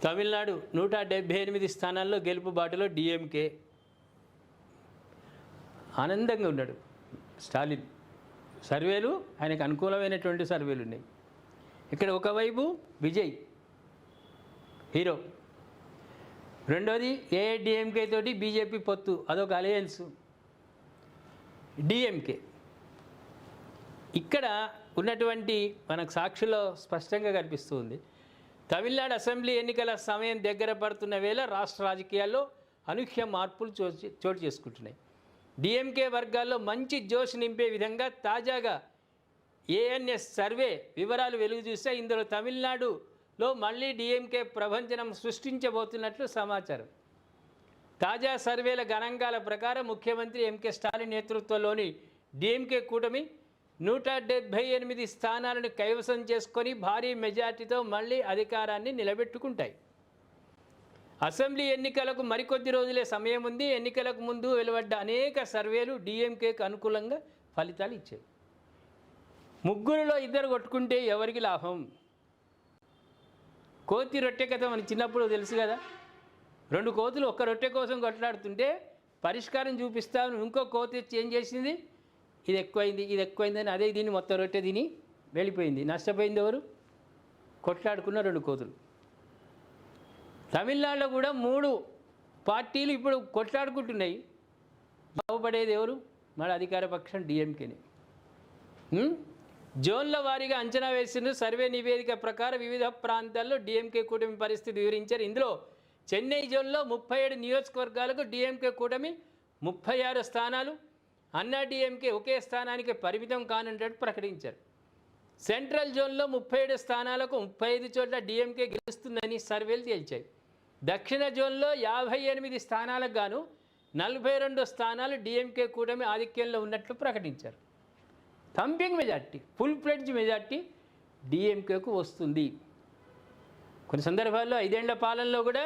తమిళనాడు 178 స్థానాల్లో గెలుపు బాటలో డిఎంకే. ఆనందంగా ఉన్నాడు స్టాలిన్. సర్వేలు ఆయనకు అనుకూలమైనటువంటి సర్వేలు ఉన్నాయి. ఇక్కడ ఒకవైపు విజయ్ హీరో, రెండోది ఏఐడిఎంకే తోటి బీజేపీ పొత్తు, అదొక అలయన్స్ డిఎంకే. ఇక్కడ ఉన్నటువంటి మనకు సాక్షిలో స్పష్టంగా కనిపిస్తుంది. తమిళనాడు అసెంబ్లీ ఎన్నికల సమయం దగ్గర పడుతున్న వేళ రాష్ట్ర రాజకీయాల్లో అనూహ్య మార్పులు చోటు చేసుకుంటున్నాయి. డిఎంకే వర్గాల్లో మంచి జోష్ నింపే విధంగా తాజాగా ఏఎన్ఎస్ సర్వే వివరాలు వెలుగు చూస్తే ఇందులో తమిళనాడులో మళ్ళీ డిఎంకే ప్రభంజనం సృష్టించబోతున్నట్లు సమాచారం. తాజా సర్వేల గణాంకాల ప్రకారం ముఖ్యమంత్రి ఎంకే స్టాలిన్ నేతృత్వంలోని డిఎంకే కూటమి 178 స్థానాలను కైవసం చేసుకొని భారీ మెజార్టీతో మళ్ళీ అధికారాన్ని నిలబెట్టుకుంటాయి. అసెంబ్లీ ఎన్నికలకు మరికొద్ది రోజులే సమయం ఉంది. ఎన్నికలకు ముందు వెలువడ్డ అనేక సర్వేలు డిఎంకేకు అనుకూలంగా ఫలితాలు ఇచ్చాయి. ముగ్గురులో ఇద్దరు కొట్టుకుంటే ఎవరికి లాభం? కోతి రొట్టె కథ మనకి చిన్నప్పుడు తెలుసు కదా. 2 కోతులు ఒక్క రొట్టె కోసం కొట్లాడుతుంటే పరిష్కారం చూపిస్తాను ఇంకో కోతి ఏం చేసింది, ఇది ఎక్కువైందని అదే దీన్ని మొత్తం రొట్టె తిని వెళ్ళిపోయింది. నష్టపోయింది ఎవరు? కొట్లాడుకున్న 2 కోతులు. తమిళనాడులో కూడా 3 పార్టీలు ఇప్పుడు కొట్లాడుకుంటున్నాయి. బాగుపడేది ఎవరు? మన అధికార పక్షం డిఎంకేనే. జోన్ల వారీగా అంచనా వేసిన సర్వే నివేదిక ప్రకారం వివిధ ప్రాంతాల్లో డిఎంకే కూటమి పరిస్థితి వివరించారు. ఇందులో చెన్నై జోన్లో 37 నియోజకవర్గాలకు డిఎంకే కూటమి 36 స్థానాలు, అన్నా డిఎంకే ఒకే స్థానానికి పరిమితం కానున్నట్టు ప్రకటించారు. సెంట్రల్ జోన్లో 37 స్థానాలకు 35 చోట్ల డిఎంకే గెలుస్తుందని సర్వేలు తేల్చాయి. దక్షిణ జోన్లో 58 స్థానాలకు గాను 42 స్థానాలు డిఎంకే కూటమి ఆధిక్యంలో ఉన్నట్లు ప్రకటించారు. Thumping majority, full fledged majority డిఎంకేకు వస్తుంది. కొన్ని సందర్భాల్లో 5 ఏళ్ల పాలనలో కూడా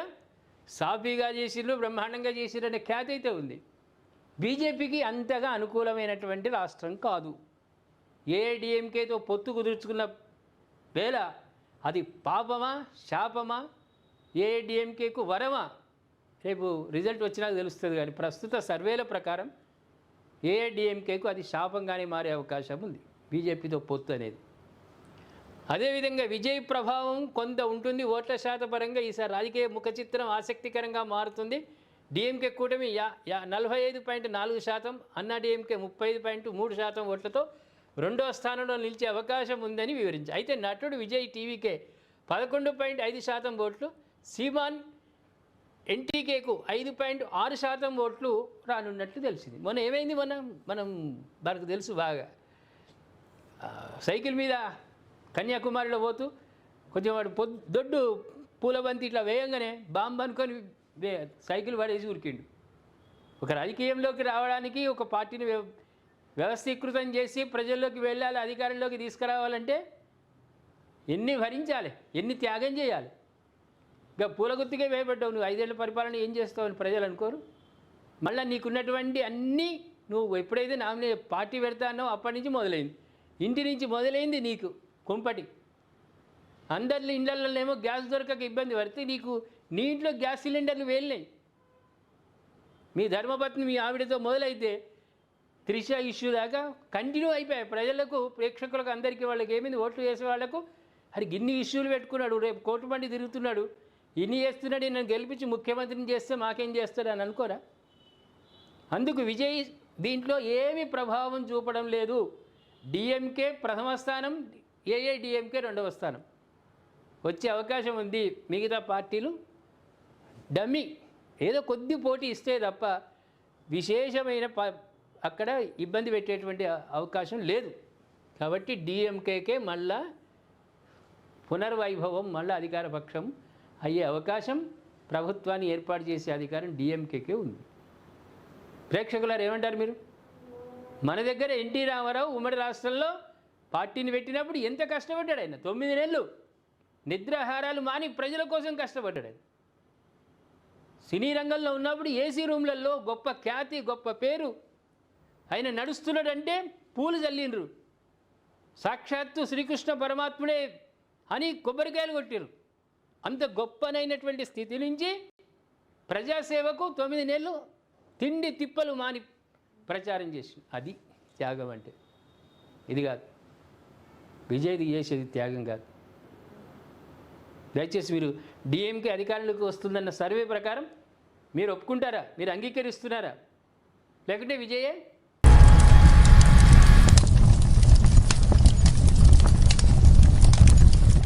సాఫీగా చేసిర్రు, బ్రహ్మాండంగా చేసిర్రు అనే ఖ్యాతి అయితే ఉంది. బీజేపీకి అంతగా అనుకూలమైనటువంటి రాష్ట్రం కాదు. ఏఐడిఎంకేతో పొత్తు కుదుర్చుకున్న వేళ అది పాపమా శాపమా, ఏఐడిఎంకేకు వరమా, రేపు రిజల్ట్ వచ్చినాక తెలుస్తుంది. కానీ ప్రస్తుత సర్వేల ప్రకారం ఏఐడిఎంకేకు అది శాపంగానే మారే అవకాశం ఉంది బీజేపీతో పొత్తు అనేది. అదేవిధంగా విజయ్ ప్రభావం కొంత ఉంటుంది. ఓట్ల శాతం పరంగా ఈసారి రాజకీయ ముఖ చిత్రం ఆసక్తికరంగా మారుతుంది. డిఎంకే కూటమి 45.4%, అన్నా డిఎంకే 35.3% ఓట్లతో 2వ స్థానంలో నిలిచే అవకాశం ఉందని వివరించారు. అయితే నటుడు విజయ్ టీవీకే 11.5% ఓట్లు, సీమాన్ ఎన్టీకేకు 5.6% ఓట్లు రానున్నట్లు తెలిసింది. మొన్న ఏమైంది, మనం మనకు తెలుసు బాగా. సైకిల్ మీద కన్యాకుమారిలో పోతూ కొంచెం వాడు దొడ్డు పూలబంతి ఇట్లా వేయంగానే బాంబు అనుకొని సైకిల్ పడేసి ఉరికిండు. ఒక రాజకీయంలోకి రావడానికి ఒక పార్టీని వ్యవస్థీకృతం చేసి ప్రజల్లోకి వెళ్ళాలి, అధికారంలోకి తీసుకురావాలంటే ఎన్ని భరించాలి, ఎన్ని త్యాగం చేయాలి. ఇక పూల గుత్తికే వేయబడ్డావు, నువ్వు 5 ఏళ్ల పరిపాలన ఏం చేస్తావని ప్రజలు అనుకోరు. మళ్ళీ నీకున్నటువంటి అన్నీ నువ్వు ఎప్పుడైతే పార్టీ పెడతానో అప్పటి నుంచి మొదలైంది, ఇంటి నుంచి మొదలైంది నీకు కుంపటి. అందరి ఇళ్లలోనేమో గ్యాస్ దొరకక ఇబ్బంది పడితే నీ ఇంట్లో గ్యాస్ సిలిండర్లు వేలినాయి. మీ ధర్మపత్ని మీ ఆవిడతో మొదలైతే త్రిష ఇష్యూ దాకా కంటిన్యూ అయిపోయాయి. ప్రజలకు, ప్రేక్షకులకు, అందరికీ వాళ్ళకి ఏమైంది, ఓట్లు వేసే వాళ్లకు అది ఇన్ని ఇష్యూలు పెట్టుకున్నాడు, రేపు కోర్టు బండి తిరుగుతున్నాడు, ఇన్ని చేస్తున్నాడు, నన్ను గెలిపించి ముఖ్యమంత్రిని చేస్తే మాకేం చేస్తాడు అని అనుకోరా? అందుకు విజయ్ దీంట్లో ఏమీ ప్రభావం చూపడం లేదు. డిఎంకే ప్రథమ స్థానం, ఏఐడిఎంకే 2వ స్థానం వచ్చే అవకాశం ఉంది. మిగతా పార్టీలు డమ్మీ, ఏదో కొద్ది పోటీ ఇస్తే తప్ప విశేషమైన అక్కడ ఇబ్బంది పెట్టేటువంటి అవకాశం లేదు. కాబట్టి డిఎంకేకే మళ్ళా పునర్వైభవం, మళ్ళీ అధికార పక్షం అయ్యే అవకాశం, ప్రభుత్వాన్ని ఏర్పాటు చేసే అధికారం డిఎంకేకే ఉంది. ప్రేక్షకులారు ఏమంటారు మీరు? మన దగ్గర ఎన్టీ రామారావు ఉమ్మడి రాష్ట్రంలో పార్టీని పెట్టినప్పుడు ఎంత కష్టపడ్డాడు ఆయన. 9 నెలలు నిద్రాహారాలు మాని ప్రజల కోసం కష్టపడ్డాడు ఆయన. సినీ రంగంలో ఉన్నప్పుడు ఏసీ రూమ్లలో గొప్ప ఖ్యాతి, గొప్ప పేరు. ఆయన నడుస్తున్నాడంటే పూలు చల్లిండ్రు, సాక్షాత్తు శ్రీకృష్ణ పరమాత్ముడే అని కొబ్బరికాయలు కొట్టిరు. అంత గొప్పనైనటువంటి స్థితి నుంచి ప్రజాసేవకు 9 నెలలు తిండి తిప్పలు మాని ప్రచారం చేసి, అది త్యాగం అంటే. ఇది కాదు విజయ్ది చేసేది త్యాగం కాదు. దయచేసి మీరు డిఎంకే అధికారంలోకి వస్తుందన్న సర్వే ప్రకారం మీరు ఒప్పుకుంటారా? మీరు అంగీకరిస్తున్నారా? లేకుంటే విజయే